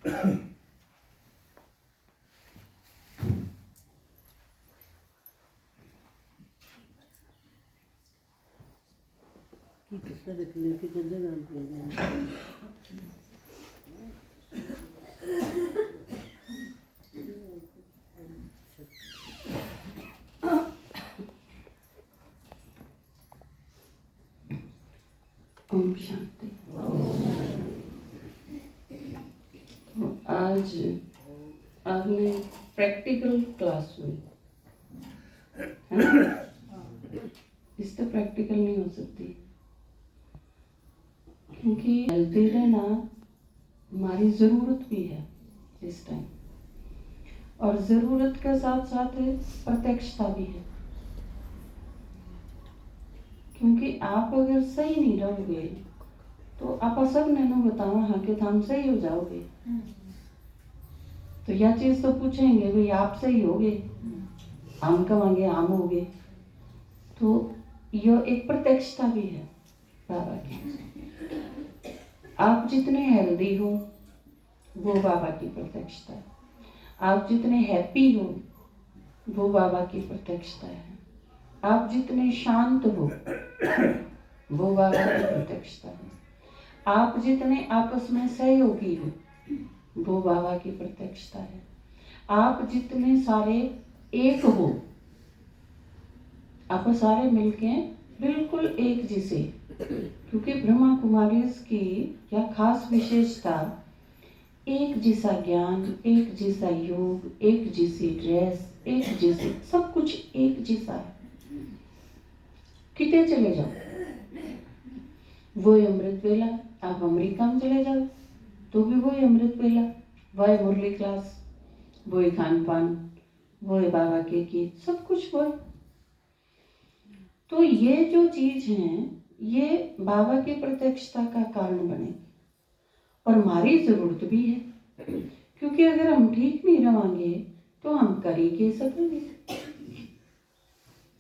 ओम शांति। आज आपने practical class हुई है ना? इस तो प्रैक्टिकल नहीं हो सकती, क्योंकि चलते रहना हमारी ज़रूरत भी है इस टाइम, और ज़रूरत के साथ साथ प्रत्यक्षता भी है। क्योंकि आप अगर सही नहीं रहोगे तो आप सब नैनो बताओ हाँ कि हम सही हो जाओगे, तो यह चीज़ तो पूछेंगे भाई आप सही होगे, हम कहेंगे हम होगे, तो यह एक प्रत्यक्षता भी है बाबा की। आप जितने हेल्दी हो वो बाबा की प्रत्यक्षता है, आप जितने हैप्पी हो वो बाबा की प्रत्यक्षता है, आप जितने शांत हो वो बाबा की प्रत्यक्षता है, आप जितने आपस में सहयोगी हो वो बाबा की प्रत्यक्षता है, आप जितने सारे एक हो, आप सारे मिलके बिल्कुल एक जैसे, क्योंकि ब्रह्मा कुमारी की यह खास विशेषता एक जैसा ज्ञान, एक जैसा योग, एक जैसी ड्रेस, एक जैसे सब कुछ एक जैसा है। कितने चले जाओ वो अमृत वेला, आप अमेरिका में चले जाओ तो भी वही अमृत वेला, वही मुरली क्लास, वही खान पान, वही बाबा के गीत, सब कुछ वही। तो ये जो चीज है ये बाबा की प्रत्यक्षता का कारण बनेगी, और हमारी जरूरत भी है, क्योंकि अगर हम ठीक नहीं रहेंगे तो हम कर ही के सकेंगे।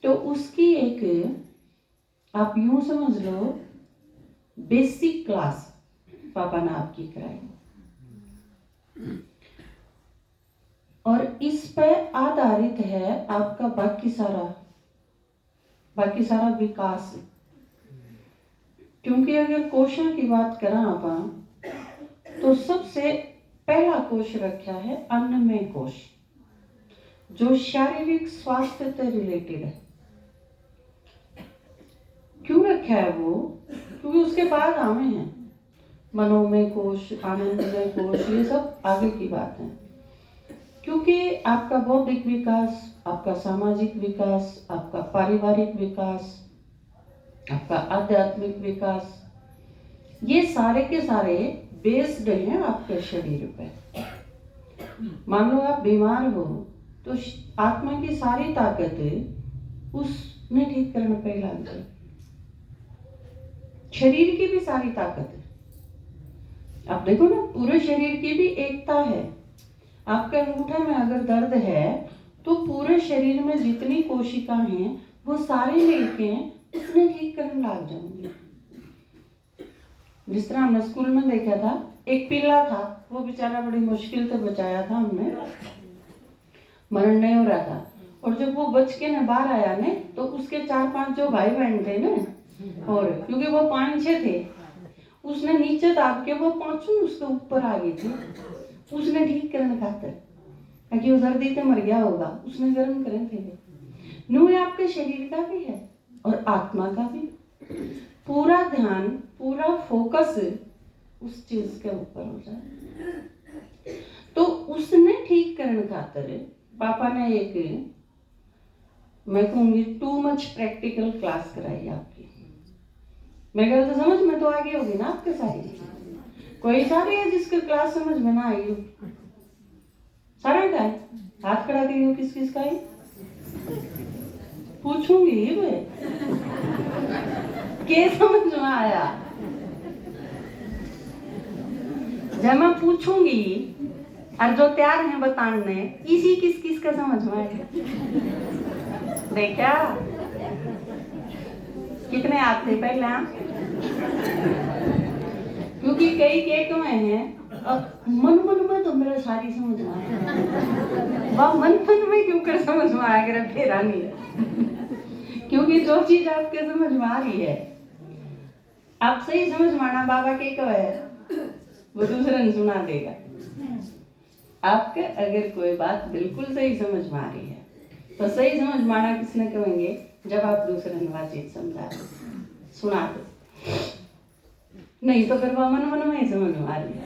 तो उसकी एक आप यूं समझ लो बेसिक क्लास पापा ने आपकी कराई, और इस पर आधारित है आपका बाकी सारा विकास। क्योंकि अगर कोशों की बात करें आप तो सबसे पहला कोश रखा है अन्नमय कोश, जो शारीरिक स्वास्थ्य से रिलेटेड है। क्यों रखा है वो? क्योंकि उसके बाद आवे हैं मनोमय कोश, आनंदमय कोश, ये सब आगे की बात है। क्योंकि आपका बौद्धिक विकास, आपका सामाजिक विकास, आपका पारिवारिक विकास, आपका आध्यात्मिक विकास, ये सारे के सारे बेस्ड हैं आपके शरीर पे। मान लो आप बीमार हो तो आत्मा की सारी ताकत उसमें ठीक करने पे लग जाए, शरीर की भी सारी ताकत है। आप देखो ना पूरे शरीर की भी एकता है। आपके अंगूठे में अगर दर्द है तो पूरे शरीर में जितनी कोशिका हैं वो सारे मिलके उसमें ठीक करने लग जाएंगे। जिस तरह हमने स्कूल में देखा था, एक पिल्ला था, वो बेचारा बड़ी मुश्किल से बचाया था हमने, मरण नहीं हो रहा था, और जब वो बच के न बाहर आया ने तो उसके 4-5 जो भाई बहन थे ना, और क्योंकि वो 5-6 थे, उसने नीचे दाब के वो 5 उसके ऊपर आ गए थे, उसने ठीक करने खातर, ताकि वो सर्दी से मर गया होगा, उसने गर्म करे थे। नू आपके शरीर का भी है और आत्मा का भी, पूरा ध्यान, पूरा फोकस उस चीज के ऊपर हो जाए। तो उसने ठीक करने खातर पापा ने एक, मैं कहूँगी टू मच प्रैक्टिकल क्लास कराई आपकी। मैं कहता तो समझ में तो आगे होगी ना आपके सारी, कोई सारे है जिसकी क्लास समझ में ना आई हो? सारा का है, हाथ खड़ा करियो किस किस का है? पूछूंगी मैं के समझ में आया? जब मैं पूछूंगी और जो तैयार हैं बताने, इसी किस किस का समझ में आएगा? देखा कितने आते पहले? क्योंकि कई के क्यों हैं मन मन में तो मेरा सारी समझ में आया। वाह, मन मन में क्यों कर समझ में आया कर फेरा नहीं है। क्योंकि जो चीज आपके समझ में आ रही है, आप सही समझ माना बाबा के कहो है, वो दूसरे ने सुना देगा। आपके अगर कोई बात बिल्कुल सही समझ में आ रही है तो सही समझ माना किसने कहेंगे, जब आप दूसरे ने बात चीज समझा सुना दो, नहीं तो फिर वो मन मन में ही समझ में आ रही है।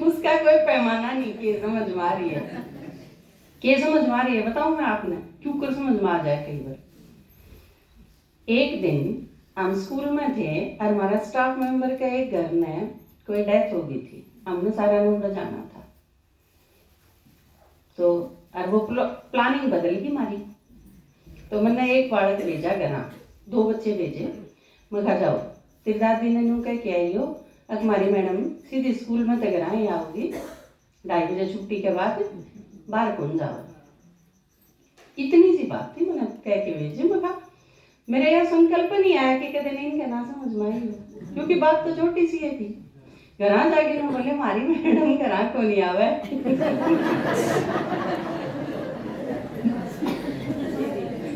उसका कोई पैमाना नहीं कि समझ में आ रही है, कि समझ में आ रही है। बताऊं मैं आपने क्यों कर समझ में आ जाए। कई बार एक दिन हम स्कूल में थे और हमारा स्टाफ मेंबर का एक घर में कोई डेथ हो गई थी, हमने सारा नंबर जाना था। तो और वो प्लानिंग बदल गई हमारी, तो मैंने एक बालक भेजा घर, 2 बच्चे भेजे। मैं कहा जाओ, तेरी दादी ने यूँ कह के आई हो, अब हमारी मैडम सीधी स्कूल में तक ही आओगी, 2:30 बजे छुट्टी के बाद बाहर कौन जाओ। इतनी सी बात थी, मैंने कह के भेजी। मैं कहा मेरा यह संकल्प नहीं आया कि कहते नहीं कहना समझ में आई हो, क्योंकि बात तो छोटी सी है थी। घर जाके मैं बोले हमारी मैडम घर को नहीं आवे।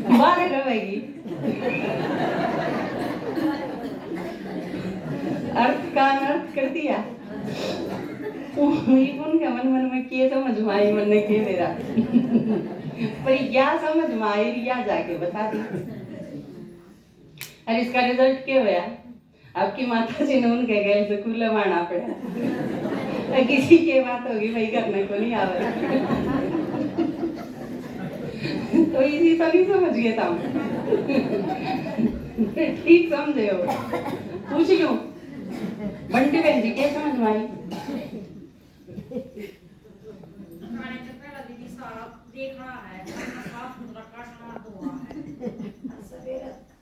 बाहर रहेगी, अर्थ का अनर्थ कर दिया। उनके मन मन में किए समझ में आई, मन ने के मेरा पर क्या समझ में आई रिया जाके बता दी। और इसका रिजल्ट क्या हुआ, आपकी माता जी ने उनके गए स्कूल माना पड़ा। किसी की बात होगी भाई करने को नहीं आवे। तो इसी तो नहीं समझ गए था। ठीक समझे हो, पूछ लूं बंटी बहन जी क्या समझ में आई।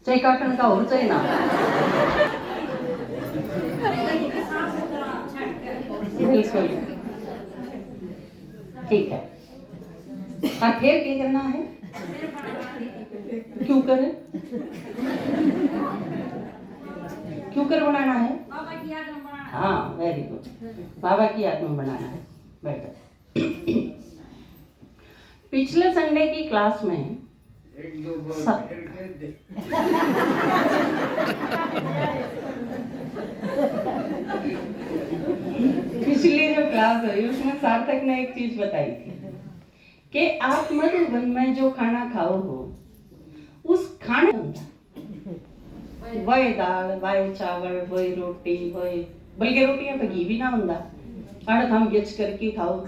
चाहे काटन का और चाहे ना, बिल्कुल ठीक है। और फिर क्या करना है, क्यों कर बनाना है। हाँ वेरी गुड, बाबा की याद में बनाना है। बेटर। पिछले संडे की क्लास में पिछली जो क्लास हुई उसमें सार्थक ने एक चीज बताई थी कि आप मधुबन में जो खाना खाओ हो उस खाने वही दाल, वही चावल, वही रोटी, वही बल्कि रोटियां तो घी भी ना होता, अड़क हम गच करके खाओ,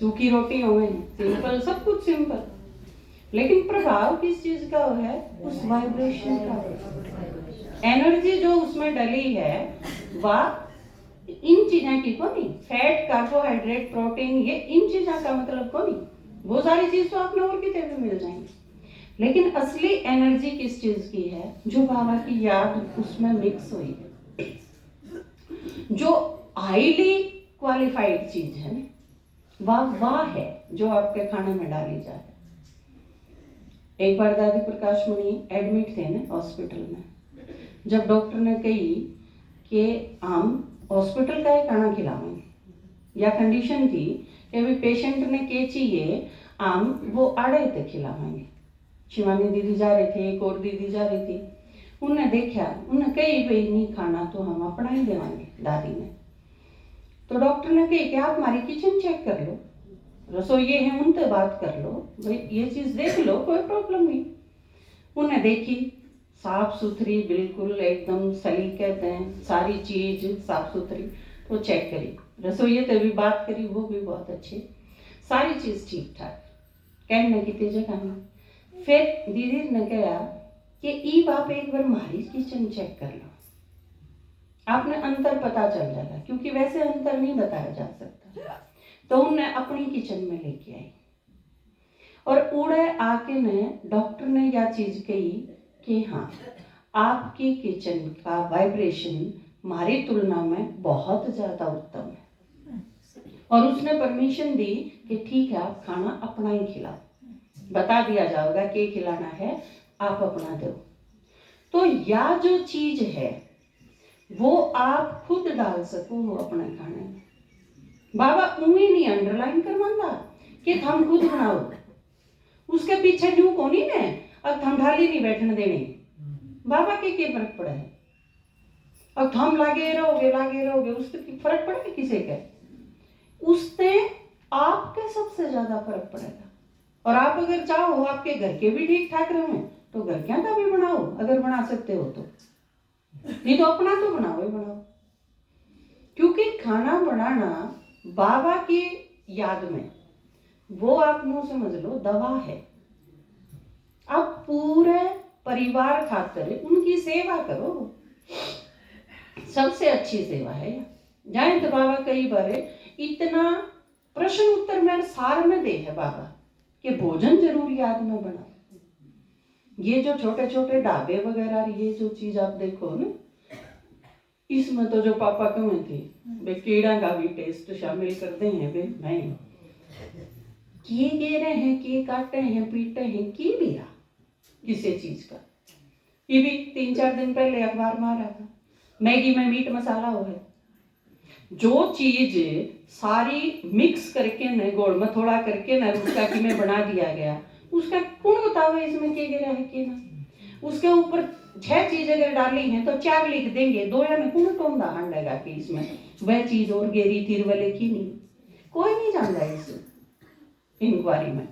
सूखी रोटी हो, सिंपल, सब कुछ सिंपल, लेकिन प्रभाव किस चीज का है, उस वाइब्रेशन का। एनर्जी जो उसमें डली है वह इन चीजों की को नहीं, फैट, कार्बोहाइड्रेट, प्रोटीन, ये इन चीजों का मतलब को नहीं। वो सारी चीज तो आपने और कितने भी मिल जाएंगी, लेकिन असली एनर्जी किस चीज की है, जो बाबा की याद उसमें मिक्स हुई है, जो हाईली क्वालिफाइड चीज है, वाह है जो आपके खाने में डाली जाए। एक बार दादी प्रकाश मणि एडमिट थे ना हॉस्पिटल में, जब डॉक्टर ने कही कि हम हॉस्पिटल का ही खाना खिलाएंगे, या कंडीशन थी कि अभी पेशेंट ने के चाहिए हम वो आड़े थे खिलाएंगे। शिवानी दीदी जा रहे थे, एक और दीदी जा रही थी, उन्होंने देखा, उन्हें कही भाई नहीं खाना तो हम अपना ही देवांगे दादी ने। तो डॉक्टर ने कही कि आप हमारी किचन चेक कर लो, रसोइये हैं उनसे बात कर लो, भाई ये चीज देख लो, कोई प्रॉब्लम नहीं। उन्हें देखी, साफ सुथरी बिल्कुल एकदम सलीकत है, सारी चीज साफ सुथरी, तो चेक करी, रसोइये से भी बात करी, वो भी बहुत अच्छी, सारी चीज ठीक ठाक, कहने की तेज खानी। फिर दीदी ने कहा कि ई बाप एक बार हमारी किचन चेक कर लो, आपने अंतर पता चल जाएगा, क्योंकि वैसे अंतर नहीं बताया जा सकता। तो उन्हें अपनी किचन में लेके आई और उड़े आके ने डॉक्टर ने यह चीज कही कि हाँ आपकी किचन का वाइब्रेशन हमारी तुलना में बहुत ज्यादा उत्तम है, और उसने परमिशन दी कि ठीक है आप खाना अपना ही खिलाओ, बता दिया जाएगा कि खिलाना है, आप अपना दो। तो यह जो चीज है वो आप खुद डाल सको वो अपने खाने में। बाबा उंगली नहीं अंडरलाइन करवांदा कि थम खुद बनाओ, उसके पीछे न्यू कोनी ने अब थम ढाली नहीं बैठने देने। बाबा के फर्क पड़ा है, अब थम लागे रहोगे उससे फर्क पड़ेगा किसी के? उससे आपके सबसे ज्यादा फर्क पड़ेगा। और आप अगर चाहो आपके घर के भी ठीक ठाक रहे तो घर क्या का भी बनाओ, अगर बना सकते हो तो, नहीं तो अपना तो बनाओ ही बनाओ। क्योंकि खाना बनाना बाबा की याद में, वो आप मुंह समझ लो दवा है। आप पूरे परिवार खातिर उनकी सेवा करो, सबसे अच्छी सेवा है। जाए तो बाबा कई बार इतना प्रश्न उत्तर में सार में दे है बाबा कि भोजन जरूर याद में बना। ये जो छोटे छोटे ढाबे वगैरह ये जो चीज आप देखो ना, इसमें तो जो पापा कहे थे वे कीड़ा का भी टेस्ट शामिल करते हैं वे नहीं किए गे रहे हैं, किए काटे हैं, पीटे हैं, की लिया किसी चीज का। ये भी 3-4 दिन पहले अखबार में आ रहा था, मैगी में मीट मसाला हो है, जो चीज सारी मिक्स करके न गोल में थोड़ा करके न उसका कि में बना दिया गया, उसका कौन बतावे इसमें क्या गिरा है कि ना। उसके ऊपर 6 चीज अगर डाली हैं तो 4 लिख देंगे, 2 या में कौन टोंदा हंडेगा कि इसमें वह चीज और गेरी तीर वाले की नहीं, कोई नहीं जानता इस इंक्वायरी में।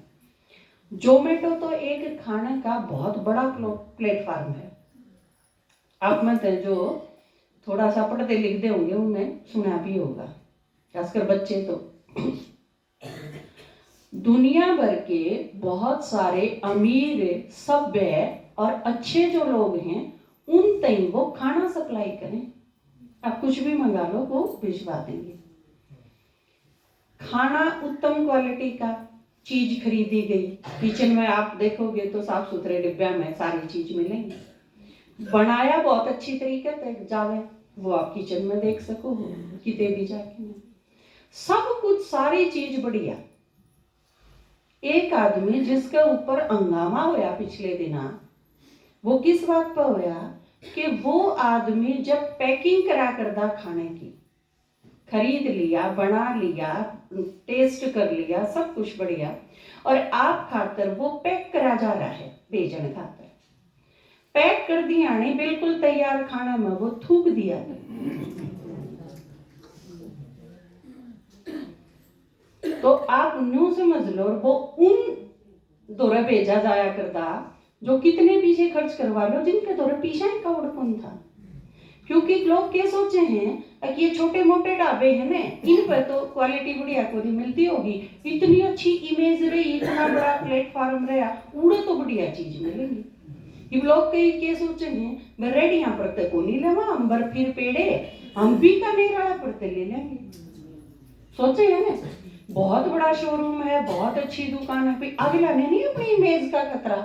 जोमेटो तो एक खाने का बहुत बड़ा प्लेटफॉर्म है। आप में जो थोड़ा सा पढ़ते लिखते होंगे उनने सुना भी होगा, खासकर बच्चे तो। दुनिया भर के बहुत सारे अमीर सभ्य और अच्छे जो लोग हैं उन तक वो खाना सप्लाई करें, आप कुछ भी मंगा लो वो भिजवा देंगे। खाना उत्तम क्वालिटी का चीज खरीदी गई, किचन में आप देखोगे तो साफ सुथरे डिब्बा में सारी चीज मिलेंगी, बनाया बहुत अच्छी तरीके से जावे, वो आप किचन में देख सको किते भी जाके, सब कुछ सारी चीज बढ़िया। एक आदमी जिसके ऊपर हंगामा होया पिछले दिना, वो किस बात पर होया कि वो आदमी जब पैकिंग करा करदा खाने की, खरीद लिया, बना लिया, टेस्ट कर लिया, सब कुछ बढ़िया, और आप खातर वो पैक करा जा रहा है भेजन खातर, पैक कर दिया नहीं बिल्कुल तैयार खाना में वो थूक दिया। तो आप न्यू समझ लो वो उन दौरे भेजा जाया करता जो कितने पीछे खर्च करवा लो जिनके दौरे पीछे का उड़पन था। क्योंकि लोग क्या सोचे हैं कि ये छोटे मोटे ढाबे हैं ना, इन पर तो क्वालिटी बढ़िया कोई मिलती होगी, इतनी अच्छी इमेज रही, इतना बड़ा प्लेटफॉर्म रहा, उड़े तो बढ़िया चीज मिलेगी। ये लोग कई के सोचे हैं रेडी यहाँ पर को नहीं लेवा, हम बर फिर पेड़े हम भी का नहीं रहा पड़ते ले लेंगे, सोचे है ना। बहुत बड़ा शोरूम है, बहुत अच्छी दुकान है, अगला ने नहीं अपनी इमेज का खतरा,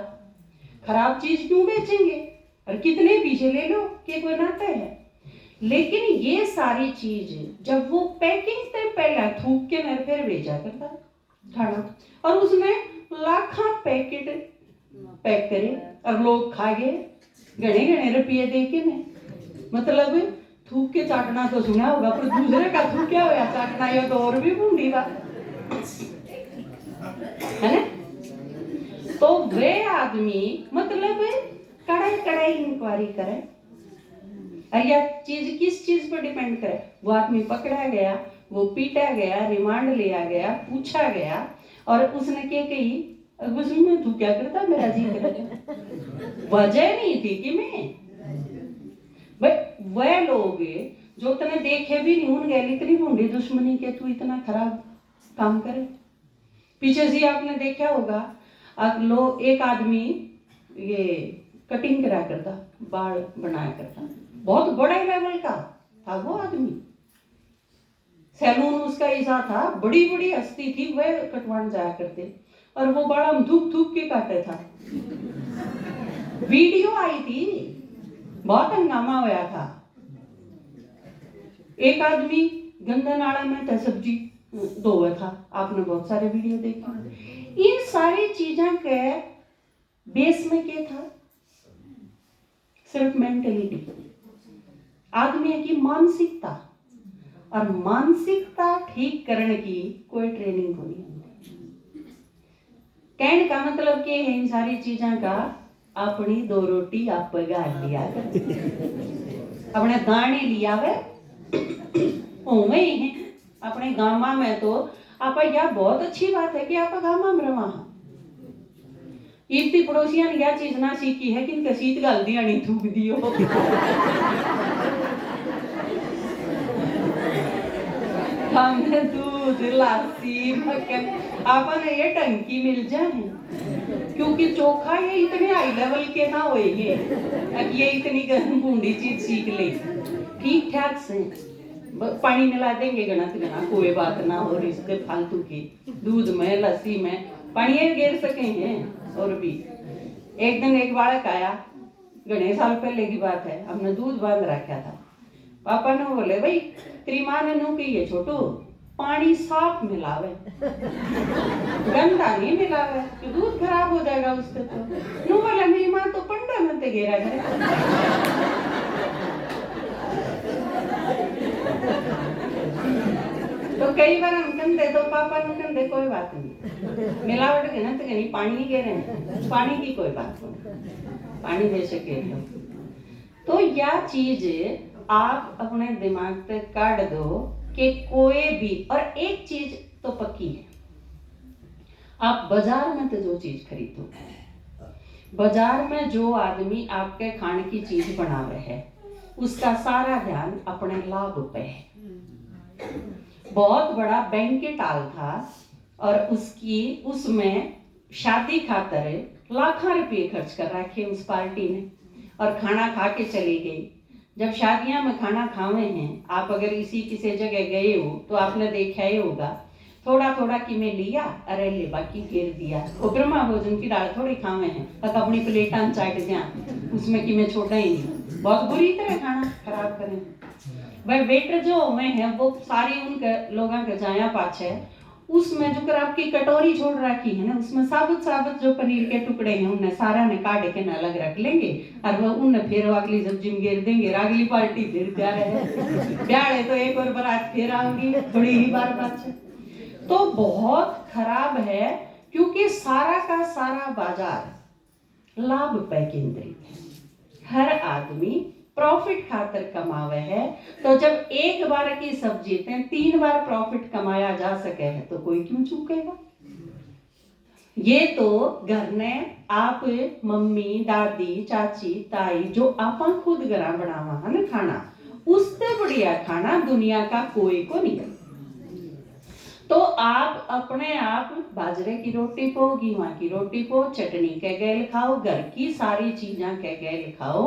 खराब चीज क्यों बेचेंगे, और कितने पीछे ले लो कि कोई नाते है। लेकिन ये सारी चीज जब वो पैकिंग से पहले थूक के मेरे फिर भेजा करता खाना, और उसमें लाखों पैकेट पैक करे और लोग खा गए गणे गणे रुपये दे के ने। मतलब थूक के चाटना तो सुना होगा, पर दूसरे का थूक क्या होया चाटना, ये तो और भी बूढ़ी बात है ना। तो वे आदमी मतलब कड़ाई कड़ाई इंक्वायरी करे, और यह चीज किस चीज पर डिपेंड करे, वो आदमी पकड़ा गया, वो पीटा गया, रिमांड लिया गया, पूछा गया, और उसने क्या कही, उसमें तू क्या करता, मेरा जी करता, वजह नहीं थी कि मैं भाई वह लोग जो तने देखे भी नहीं उन गैली इतनी बूढ़ी दुश्मनी के तू इतना खराब काम करे। पीछे से आपने देखा होगा लोग, एक आदमी ये कटिंग करा करता, बाल बनाया करता, बहुत बड़ा लेवल का था वो आदमी, सैलून उसका ऐसा था, बड़ी बड़ी हस्ती थी, वह कटवाने जाया करते, और वो बड़ा धूप धूप के काटे था। वीडियो आई थी, बहुत हंगामा होया था। एक आदमी गंदा नाला में था सब्जी धोया था, आपने बहुत सारे वीडियो देखे। इन सारी चीजों के बेस में क्या था, सिर्फ मेंटलिटी, आदमी की मानसिकता, और मानसिकता ठीक करने की कोई ट्रेनिंग को नहीं होती। कहने का मतलब के है इन सारी चीजों का अपनी 2 रोटी आप पगा लिया कर, अपने दाने लिया वे ओवे ही है। अपने गामा में तो आप यह बहुत अच्छी बात है कि आप गामा में रवा इतनी पड़ोसिया ने यह चीज ना सीखी है कि इनका शीत गल दिया नहीं थूक दियो हमें दूध लस्सी मक्खन आपन ये टंकी मिल जाए, क्योंकि चोखा ये इतने हाई लेवल के ना होए ये इतनी बूंदी चीज सीख ले ठीक ठाक से पानी मिला देंगे गणत गणा कोई बात ना हो रिश्ते फालतू की दूध में लस्सी में पानी गिर सके हैं। और भी एक दिन एक बालक आया, घने साल पहले की बात है, हमने दूध बांध रखा था। पापा ने बोले भाई तेरी माँ ने नू की है छोटू पानी साफ मिलावे गंदा नहीं मिलावे तो दूध खराब हो जाएगा उससे। तो नू बोला मेरी माँ तो पंडा में ते घेरा तो कई बार हम कहते तो पापा ने कहते कोई बात नहीं मिलावट के ना तो कहीं पानी ही गिरे पानी की कोई बात नहीं पानी दे सके तो यह चीज आप अपने दिमाग पे काट दो कि कोई भी, और एक चीज तो पक्की है, आप बाजार में तो जो चीज खरीदो, बाजार में जो आदमी आपके खाने की चीज बनावे है उसका सारा ध्यान अपने लाभ पे है। बहुत बड़ा बैंकेट हॉल था और उसमें शादी खातर लाखों रुपये खर्च कर रखे उस पार्टी ने, और खाना खा के चली गई। जब शादियां में खाना खावे हैं, आप अगर इसी किसी जगह गए हो तो आपने देखा ही होगा थोड़ा थोड़ा कि मैं लिया अरे ले बाकी गिर दिया। वो ब्रह्मा भोजन की दाल थोड़ी खावे हैं तक अपनी प्लेटा चाट दिया उसमें कि मैं छोटा ही नहीं, बहुत बुरी तरह खाना खराब करें। भाई वेटर जो हुए हैं वो सारी उनके लोगों के जाया पाछे उसमें जो कर आपकी कटोरी छोड़ रखी है ना उसमें साबुत साबुत जो पनीर के टुकड़े हैं उन्हें सारा ने काट के न अलग रख लेंगे और वो उन्हें फिर अगली सब्जी में गिर देंगे। अगली पार्टी फिर प्यार है प्यार है तो एक और बारात फिर आऊंगी थोड़ी ही बार बात है। तो बहुत खराब है क्योंकि सारा का सारा बाजार लाभ पे केंद्रित है। हर आदमी प्रॉफिट खातर कमावे है, तो जब एक बार की सब्जी 3 बार प्रॉफिट कमाया जा सके है तो कोई क्यों चूकेगा। ये तो घर ने आप मम्मी दादी चाची ताई जो आप खुद घरा बनावा है ना खाना उससे बढ़िया खाना दुनिया का कोई को नहीं। तो आप अपने आप बाजरे की रोटी पो गेहूं की रोटी पो चटनी के गैल खाओ घर की सारी चीजें के गैल खाओ,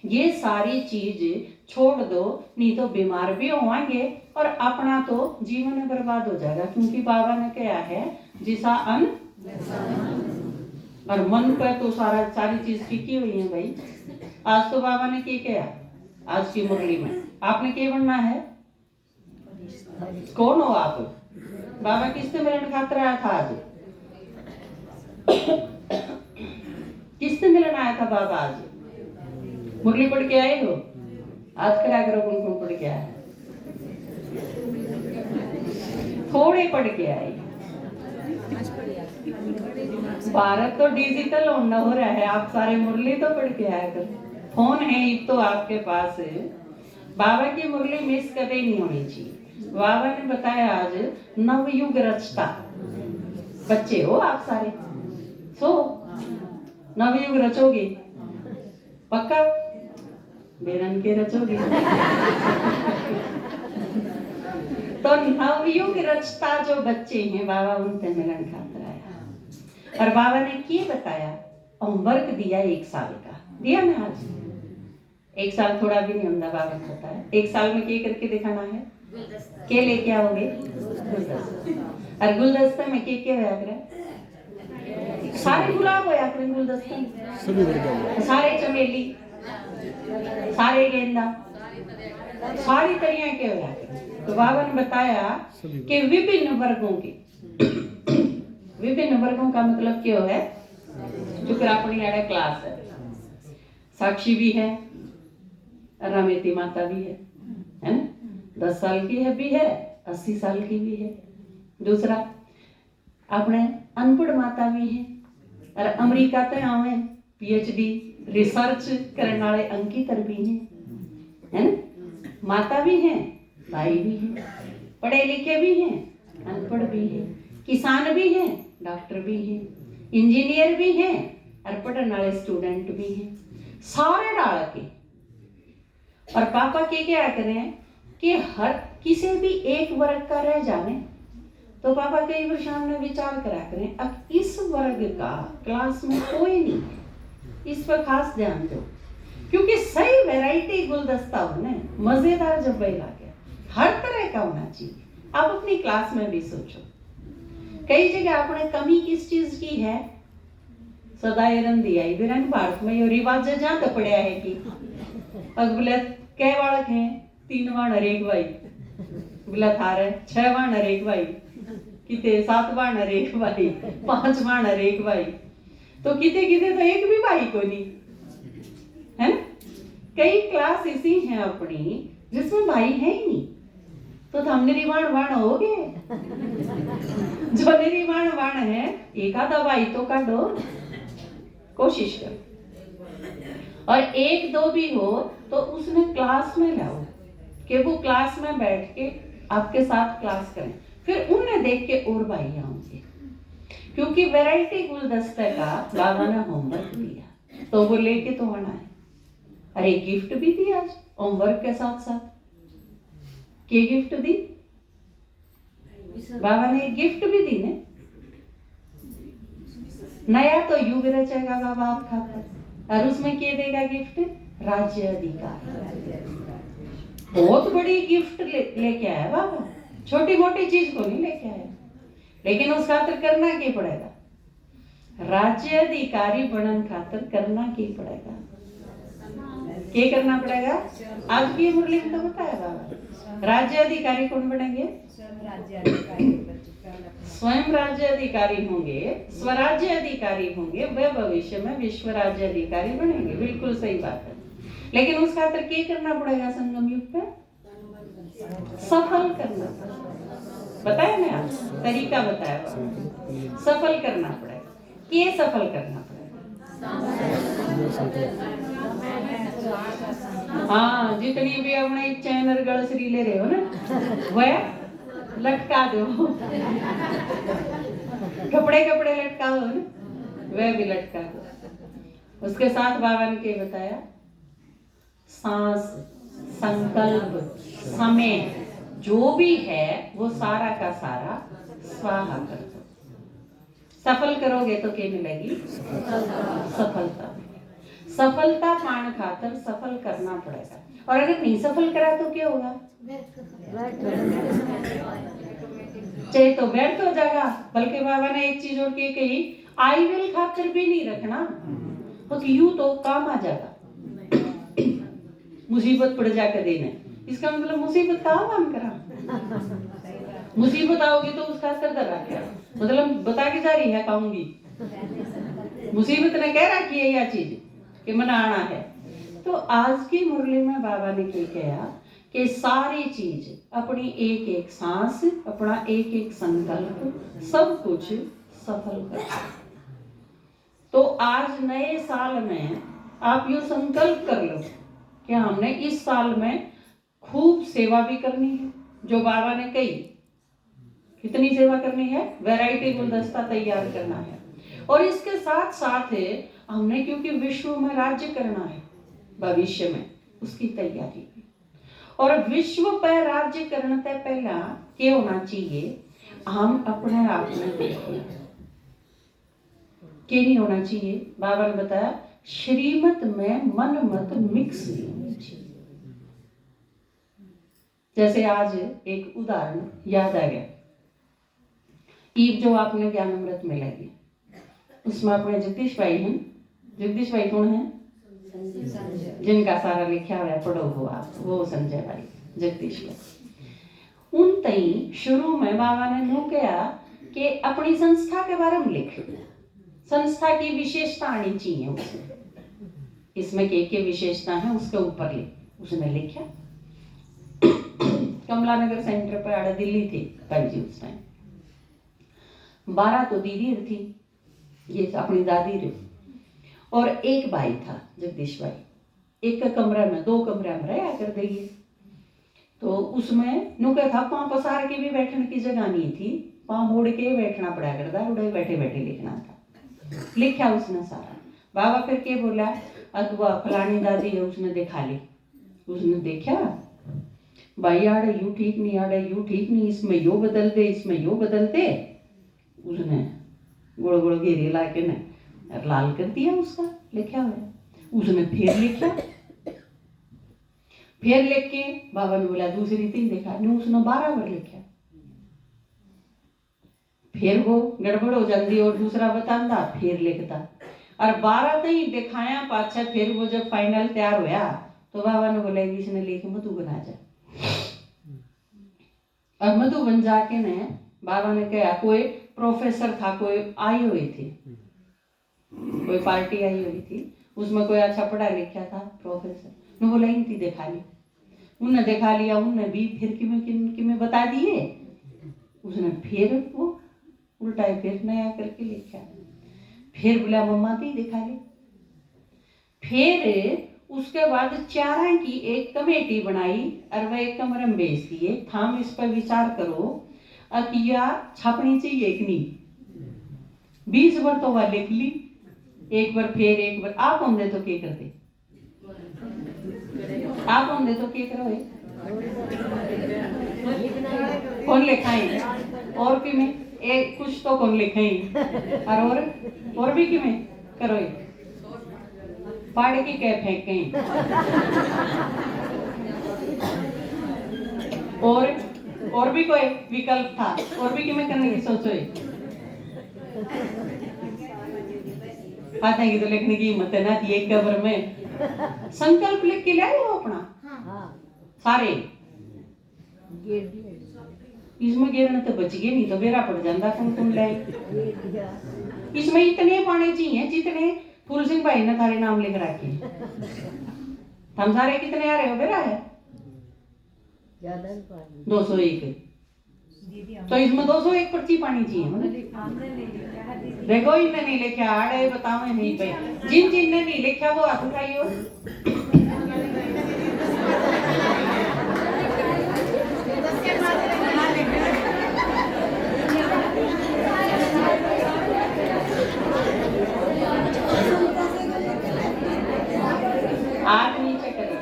ये सारी चीज छोड़ दो नहीं तो बीमार भी होंगे और अपना तो जीवन बर्बाद हो जाएगा। क्योंकि बाबा ने कहा है जिसा अन्न और मन पे तो सारी चीज टिकी हुई है भाई। आज तो बाबा ने क्या कहा आज की मुरली में आपने क्या बनना है, कौन हो आप? बाबा किससे मिलन खातर आया था आज? किससे मिलन आया था बाबा आज? मुरली पढ़ के आए हो? आज करा करो कौन पढ़ के आया? थोड़े पढ़ के आए। भारत तो डिजिटल होना हो रहा है, आप सारे मुरली तो पढ़ के आया कर। फोन है एक तो आपके पास, बाबा की मुरली मिस कभी नहीं होनी चाहिए। बाबा ने बताया आज नवयुग रचता, बच्चे हो आप सारे, सो नवयुग रचोगे पक्का? बेरन के रचोगे तो नवयुग रचता जो बच्चे हैं बाबा उनसे मिलन खातर आया। और बाबा ने क्या बताया, होमवर्क दिया 1 साल का दिया ना। आज 1 साल थोड़ा भी नहीं होता, बाबा ने बताया 1 साल में क्या करके दिखाना है, क्या लेके आओगे? गुलदस्ता। और गुलदस्ता में क्या होया करे? सारे गुलाब होया करे गुलदस्ता में, सारे चमेली सारे गेंदा सारी तरह के होया करे। तो बाबा ने बताया कि विभिन्न वर्गों का मतलब क्या है, जो अपनी क्लास है, साक्षी भी है, रामेती माता भी है ना, 10 साल की है भी है, 80 साल की भी है। दूसरा अपने अनपढ़ माता भी है और अमेरिका ते आवे पीएचडी रिसर्च करने वाले अंकितर भी है ना, माता भी है, भाई भी है, पढ़े लिखे भी हैं, अनपढ़ भी है, किसान भी हैं, डॉक्टर भी हैं, इंजीनियर भी हैं और पढ़ने वाले स्टूडेंट भी हैं, सारे डाल के। और पापा के क्या करें कि हर किसी भी एक वर्ग का रह जाने तो पापा कई बार सामने विचार करा करें, अब इस वर्ग का क्लास में कोई नहीं है, इस पर खास ध्यान दो, क्योंकि सही वैरायटी गुलदस्ता होने मजेदार जब वही लागे हर तरह का होना चाहिए। आप अपनी क्लास में भी सोचो, कई जगह आपने कमी किस चीज की है, सदाई रंदी आई बिरंग भारत में यो रिवाज जहां तक पड़या है कि अगले कै बालक हैं 3 बाण हर एक भाई, बोला थारे 6 बाण हर एक भाई, किते 7 बाण हर एक भाई, 5 बाण हर एक भाई, तो किते किते तो एक भी भाई को नहीं है ना। कई क्लास ऐसी हैं अपनी जिसमें भाई है ही नहीं, तो हम निर्वाण वाण हो गए। जो निर्वाण वाण है एक आधा भाई तो काटो, कोशिश करो, और 1-2 भी हो तो उसने क्लास में लाओ कि वो क्लास में बैठ के आपके साथ क्लास करें, फिर उन्हें देख के और भाई आएंगे। क्योंकि वैरायटी गुलदस्ते का बाबा ने होमवर्क दिया तो वो लेके तो आना है। अरे गिफ्ट भी दी आज होमवर्क के साथ साथ, क्या गिफ्ट दी बाबा ने, एक गिफ्ट भी दी ने नया, तो युग रचेगा बाबा आप खाकर, और उसमें क्या देगा गिफ्ट, राज्य अधिकार। बहुत बड़ी गिफ्ट लेके आया बाबा, छोटी मोटी चीज को नहीं लेके आया, लेकिन उस खातर करना क्या पड़ेगा, राज्य अधिकारी बनन खातर करना क्या पड़ेगा, क्या करना पड़ेगा। आज की मुरली में तो बताया बाबा, राज्य अधिकारी कौन बनेंगे, स्वयं राज्य अधिकारी होंगे, स्वराज्य अधिकारी होंगे, वे भविष्य में विश्व राज्य अधिकारी बनेंगे। बिल्कुल सही बात है, लेकिन उस खातर क्या करना पड़ेगा, संगम युग पे सफल करना पड़ेगा। बताया ना आप, तरीका बताया, सफल करना पड़ेगा। ये सफल करना पड़ेगा, हाँ, जितनी भी अपने चैनल गलसरी ले रहे हो ना वह लटका दो, कपड़े कपड़े लटकाओ ना वह भी लटका दो। उसके साथ बाबा ने क्या बताया, सांस, संकल्प, समय जो भी है वो सारा का सारा स्वाहा कर दो। सफल करोगे तो क्या मिलेगी, सफलता। सफलता पाने खातर सफल करना पड़ेगा, और अगर नहीं सफल करा तो क्या होगा, चाहे तो व्यर्थ हो जाएगा। बल्कि बाबा ने एक चीज और की कही, आई विल खातर भी नहीं रखना, तो यूं तो काम आ जाएगा, मुसीबत पड़ जाकर देने, इसका मतलब मुसीबत का काम करा, मुसीबत आओगी तो उसका असर कर रहा है, मतलब बता के जा रही है खाऊंगी, मुसीबत ने कह रखी है यह चीज कि मनाना है। तो आज की मुरली में बाबा ने क्या कहा कि सारी चीज, अपनी एक एक सांस, अपना एक एक संकल्प, सब कुछ सफल कर। तो आज नए साल में आप यो संकल्प कर लो कि हमने इस साल में खूब सेवा भी करनी है, जो बाबा ने कही। कितनी सेवा करनी है, वैरायटी गुलदस्ता तैयार करना है, और इसके साथ साथ हमने क्योंकि विश्व में राज्य करना है भविष्य में, उसकी तैयारी भी। और विश्व पर राज्य करने से पहला क्या होना चाहिए, हम अपने आप में देखें क्या नहीं होना चाहिए। बाबा ने बताया, श्रीमत में मन मत मिक्स नहीं होनी चाहिए। जैसे आज एक उदाहरण याद आ गया, ईद जो आपने ज्ञान अमृत में लगी, उसमें अपने जगदीश भाई हैं। जगदीश भाई कौन है, जिनका सारा लिखा हुआ पढ़ो हो आप, वो संजय भाई, जगदीश भाई। उन तई शुरू में बाबा ने नो किया कि अपनी संस्था के बारे में लिख, संस्था की विशेषता आनी चाहिए उसमें, इसमें के विशेषता है उसके ऊपर लिख। उसने लिखा। कमला नगर सेंटर पर आड़े दिल्ली थी पंजी उस टाइम। 12 तो दीदी थी, ये अपनी दादी रे, और एक भाई था जगदीश भाई। एक कमरा में 2 कमरा में रहा कर देगी। तो उसमें नुका था पाँव पसार के भी बैठने की जगह नहीं थी, पाँव मोड़ के बैठना पड़ा करता, उड़े बैठे बैठे लिखना था। लिखा उसने सारा। बाबा फिर के बोला अगवा फलानी दादी है, उसने देखा ली। उसने देखा भाई आड़े यूं ठीक नहीं, आड़े यूं ठीक नहीं, इसमें यो बदल दे, इसमें यो बदल दे। उसने गोड़ गोड़ घेरे ला के ने लाल कर दिया उसका लिखा हुआ। उसने फिर लिखा, फिर लिख के बाबा ने बोला दूसरी 3 देखा नहीं, उसने 12 बार लिखा। फिर वो गड़बड़ हो जाती और दूसरा बताता, फिर लिखता और 12 तक दिखाया पाछा। फिर वो जब फाइनल तैयार होया तो बाबा ने बोला इसने लिख मधु बना जा। और मधु बन जाके ने बाबा ने कहा कोई प्रोफेसर था, कोई आई हुई थी, कोई पार्टी आई हुई थी, उसमें कोई अच्छा पढ़ा लिखा था प्रोफेसर ने बोला इनकी देखा ली। उनने देखा लिया, उनने भी फिर किमें बता दिए। उसने फिर वो उल्टा फिर नया करके लिखा। फिर बोला मम्मा की दिखा ली। फिर उसके बाद 4 की एक कमेटी बनाई और वह एक कमरे में भेज दिए, हम इस पर विचार करो अकिया छापनी चाहिए कि नहीं। 20 बार तो वह लिख ली, एक बार फिर एक बार। आप होंगे तो क्या करते, आप होंगे तो क्या करो, कौन लिखाए और कि में एक कुछ तो कौन लिखाए और भी कि में करो पाड़ की कह फेंके और भी कोई विकल्प था और भी कि में करने की सोचो। पता है तो लिखने की हिम्मत है ना थी। एक कब्र में संकल्प लिख के ले आए हो अपना सारे, इसमें गिरने तो बच गए, नहीं तो बेरा पड़ जाता कौन लाए। इसमें इतने पाने चाहिए जितने फूल सिंह भाई ने थारे नाम लिख रखे। हम सारे कितने आ रहे हो, बेरा है 201, तो इसमें 201 पर्ची पानी चाहिए। देखो इनने नहीं लिखा, आड़े बताओ नहीं पे जिन ने नहीं लिखा वो हाथ उठाइयो। हाथ नीचे करें,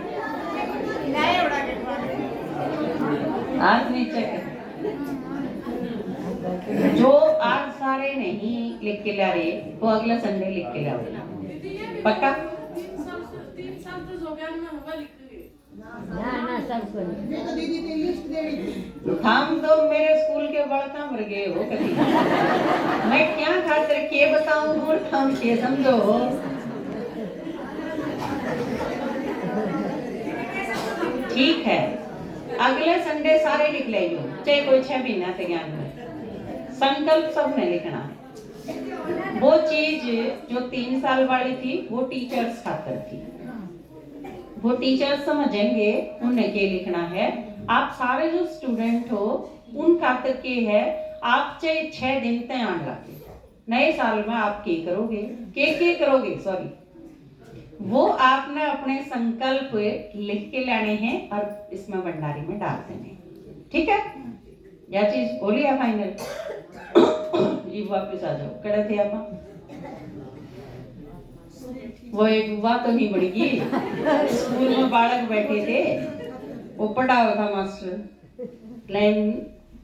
हाथ नीचे करें। जो आज सारे नहीं लिख के ला रहे वो अगला संडे लिख के लाओ, पक्का। हम तो मेरे स्कूल के बड़का मर गए हो कभी। मैं क्या खातिर के बताऊं और हम के समझो। ठीक है, अगले संडे सारे लिख लेंगे, चाहे कोई 6 महीना तैयार में। संकल्प सबने लिखना है। वो चीज जो 3 साल वाली थी वो टीचर्स खातर थी, वो टीचर्स समझेंगे उन्हें क्या लिखना है। आप सारे जो स्टूडेंट हो उन खातर के है। आप चाहे 6 दिन तक आने लगे, नए साल में आप क्या करोगे, क्या करोगे सॉरी, वो आपने अपने संकल्प लिख के लाने हैं और इसमें भंडारी में डाल देने। ठीक है, यह चीज बोली है फाइनल। ये वापस आ जाओ, कड़े थे आप। वो एक बात तो नहीं बढ़ी, स्कूल में बालक बैठे थे, वो पढ़ा हुआ था मास्टर लाइन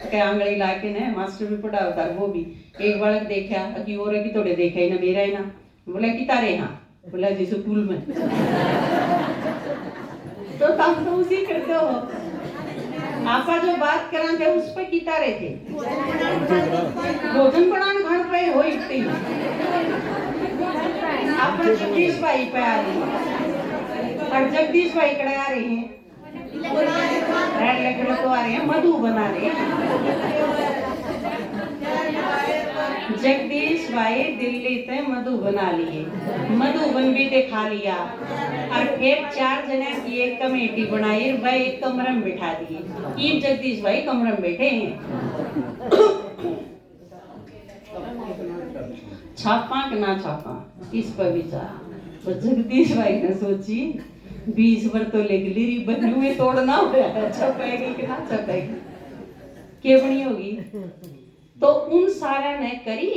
के आंगली ला के ने, मास्टर भी पढ़ा हुआ था। वो भी एक बालक देखा कि और की थोड़े देखा ही ना, मेरा है ना, बोला कि तारे हाँ, बोला जी स्कूल में। तो तुम तो उसी करते हो, आपा जो बात करा थे उस पे किता रहे थे, भोजन बनाने घर पे हो इतनी आप जगदीश भाई पे आ रही है और जगदीश भाई कड़े आ रहे हैं, रेड लेकर तो आ रहे हैं, मधु बना रहे हैं। जगदीश भाई दिल्ली ते मधुबन आ लिए, मधुबन भी दिखा लिया और फिर 4 जने की एक कमेटी बनाई, भाई एक कमरे में बिठा दिए। ये जगदीश भाई कमरे में बैठे हैं। छापा कि ना छापा इस पर विचार। तो जगदीश भाई ने सोची 20 बार तो लिख ली बनू में तोड़ना हो रहा, छपेगी कि ना छपेगी, के बनी होगी। तो उन सारा ने करी।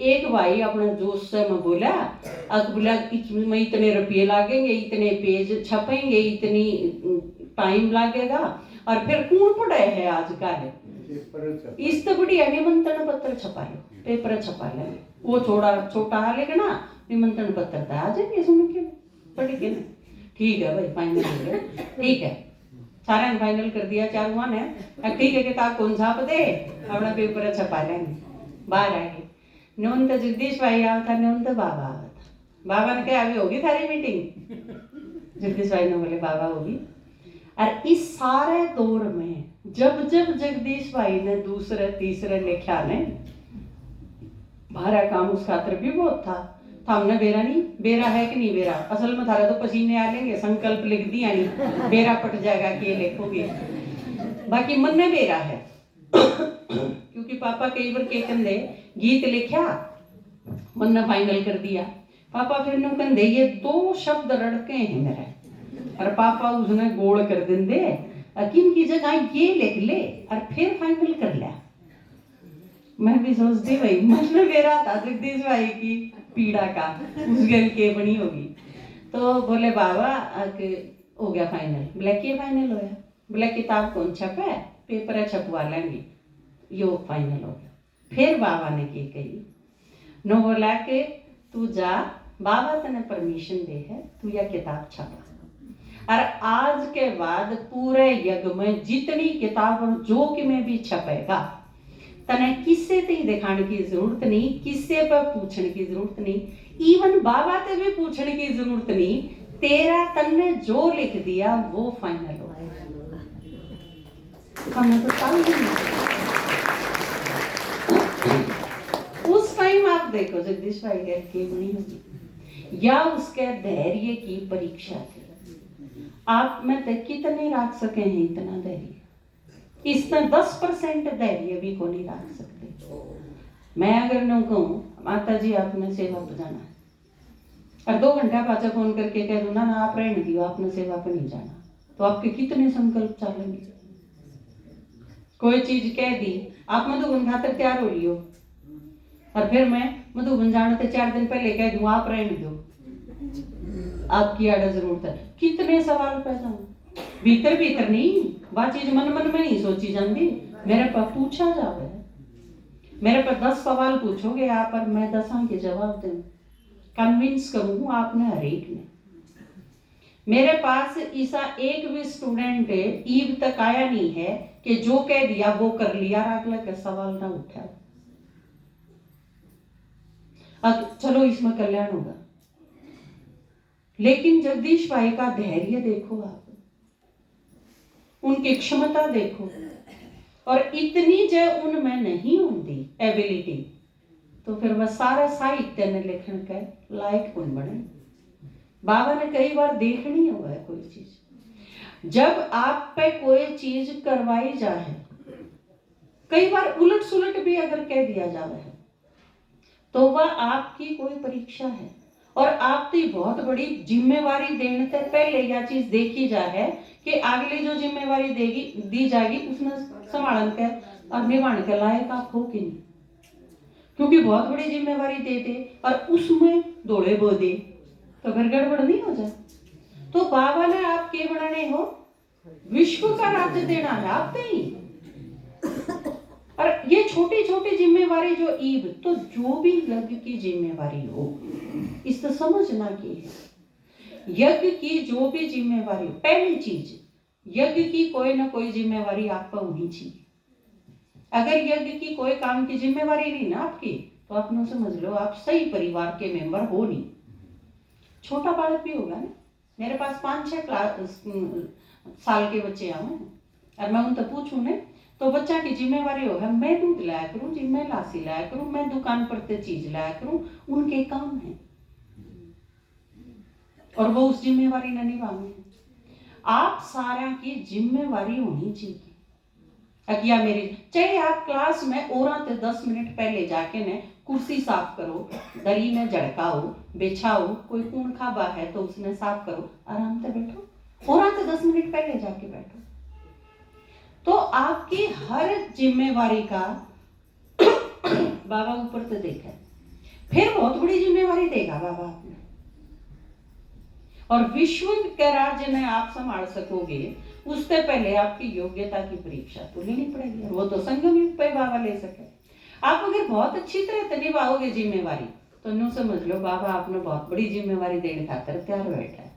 एक भाई अपने जोश से मैं बोला, बोला में इतने रुपये लगेंगे, इतने पेज छपेंगे, इतनी टाइम लगेगा, और फिर कौन पढ़े है आज कल, इस तो बढ़िया निमंत्रण पत्र छपा लो, पेपर छपा ले, वो छोटा हालेगा ना निमंत्रण पत्र था, आ जाएंगे सुन के पढ़ के ना। ठीक है भाई फाइनल हो गया, ठीक है सारा ने फाइनल कर दिया। चारुआ ने ठीक है किताब कौन छाप दे, अपना पेपर छपा लेंगे। बाहर आए नून तो जगदीश भाई आया था, नून तो बाबा आया था। बाबा ने कहा अभी होगी थारी मीटिंग, जगदीश भाई ने बोले बाबा होगी। और इस सारे दौर में जब जब जगदीश भाई ने दूसरे तीसरे लिखा ने, भारा काम उस खातर भी बहुत था। हमने बेरा नहीं, बेरा है कि नहीं बेरा, असल में थारा तो पसीने आ लेंगे, संकल्प लिख दिया नहीं, बेरा पट जाएगा कि लिखोगे, बाकी मन में बेरा है। क्योंकि पापा कई बार के कंधे गीत लिखा, मन ने फाइनल कर दिया, पापा फिर नो कंधे ये 2 शब्द रड़के हैं मेरे, और पापा उसने गोल कर देंगे, किन की जगह ये लिख ले और फिर फाइनल कर लिया। मैं भी सोचती भाई मन में मेरा था जगदीश भाई की पीड़ा का उस गल के बनी होगी। तो बोले बाबा हो गया फाइनल, बोले के फाइनल होया, बोले किताब कौन छपा है, पेपर छपवा लेंगे, यो फाइनल हो गया। फिर बाबा ने की कही नो, बोला के तू जा, बाबा तने परमिशन दे है, तू यह किताब छपा, और आज के बाद पूरे यज्ञ में जितनी किताब और जो कि में भी छपेगा, तने किससे ते दिखाने की जरूरत नहीं, किससे पर पूछने की जरूरत नहीं, इवन बाबा ते भी पूछने की जरूरत नहीं, तेरा तन्ने जो लिख दिया वो फाइनल हो। हमें तो उस टाइम आप देखो जगदीश भाई के नहीं होगी, या उसके धैर्य की परीक्षा थी। आप में तो कितने रख सके हैं इतना धैर्य, इसमें 10% धैर्य भी को नहीं रख सकते। मैं अगर न कहूँ माता जी आपने सेवा पर जाना है, और 2 घंटा पाचा फोन करके कह दूँ ना आप रहने दियो, आपने सेवा पर नहीं जाना, तो आपके कितने संकल्प चलेंगे। कोई चीज कह दी, आप मधुबन खातर तैयार हो लियो, और फिर मैं मधुबन जाने से 4 दिन पहले कह दूँ आप रहने दो, आपकी आड़ा जरूरत है, कितने सवाल पैदा हो। भीतर भीतर नहीं, बात चीज मन मन में नहीं सोची जाती, मेरे पास पूछा जावे, मेरे पर 10 सवाल पूछोगे आप और मैं 10 के जवाब दूं, कन्विंस करूँ आपने हर एक ने। मेरे पास ऐसा एक भी स्टूडेंट ईब तक आया नहीं है कि जो कह दिया वो कर लिया, अगला का सवाल ना उठा। अब चलो इसमें कल्याण होगा, लेकिन जगदीश भाई का धैर्य देखो आप, उनकी क्षमता देखो, और इतनी जो उनमें नहीं होती एबिलिटी, तो फिर वह सारा साहित्य ने लिखने के लायक कौन बने। बाबा ने कई बार देखनी हुआ है कोई चीज, जब आप पे कोई चीज करवाई जाए, कई बार उलट सुलट भी अगर कह दिया जावे है, तो वह आपकी कोई परीक्षा है, और आपकी बहुत बड़ी जिम्मेवारी देने से पहले यह चीज देखी जाए कि अगली जो जिम्मेवारी दी जाएगी उसमें संभालन के और निभाने के लायक आप हो कि नहीं। क्योंकि बहुत बड़ी जिम्मेवारी दे दे और उसमें दौड़े बोदे तो फिर गड़बड़ नहीं हो जाए। तो बाबा ने आप के बनाने हो, विश्व का राज्य देना है आप नहीं। और ये छोटी छोटी जिम्मेवारी जो ईब, तो जो भी यज्ञ की जिम्मेवारी हो, इस तो समझना की है, यज्ञ की जो भी जिम्मेवारी, पहली चीज यज्ञ की कोई ना कोई जिम्मेवारी आप पर होनी चाहिए। अगर यज्ञ की कोई काम की जिम्मेवारी नहीं ना आपकी, तो आप न समझ लो आप सही परिवार के मेंबर हो नहीं। छोटा बालक भी होगा ना, मेरे पास 5-6 साल के बच्चे आए और मैं उनसे पूछूं ने, तो बच्चा की जिम्मेवारी हो है मैं दूध लाया करूं जी, मैं लासी लाया करूं, मैं दुकान पर ते चीज लाया करूं, उनके काम है और वो उस जिम्मेवारी ने निभानी। आप सारा की जिम्मेवारी होनी चाहिए। अगिया मेरी चाहे आप क्लास में और 10 मिनट पहले जाके ने कुर्सी साफ करो, दरी में झड़काओ, बिछाओ, कोई कून खाबा है तो उसने साफ करो, आराम से बैठो, और 10 मिनट पहले जाके बैठो। तो आपकी हर जिम्मेवारी का बाबा ऊपर तो देखा है, फिर बहुत बड़ी जिम्मेवारी देगा बाबा आपने। और विश्व के राज्य में आप संभाल सकोगे उससे पहले आपकी योग्यता की परीक्षा तो लेनी पड़ेगी, और वो तो संगम युग पे बाबा ले सके। आप अगर बहुत अच्छी तरह से निभाओगे जिम्मेवारी तो न्यू समझ लो बाबा आपने बहुत बड़ी जिम्मेवारी देने खातर तैयार बैठा है,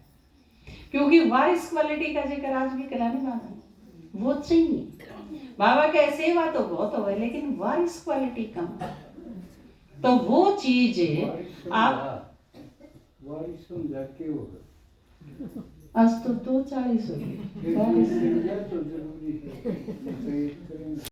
क्योंकि वारिस क्वालिटी का जिक्र आज भी कराने वाला है, वो चाहिए। बाबा के सेवा तो बहुत हो, लेकिन वारिस क्वालिटी कम है, तो वो चीज आप आज तो 2:40 हो गए।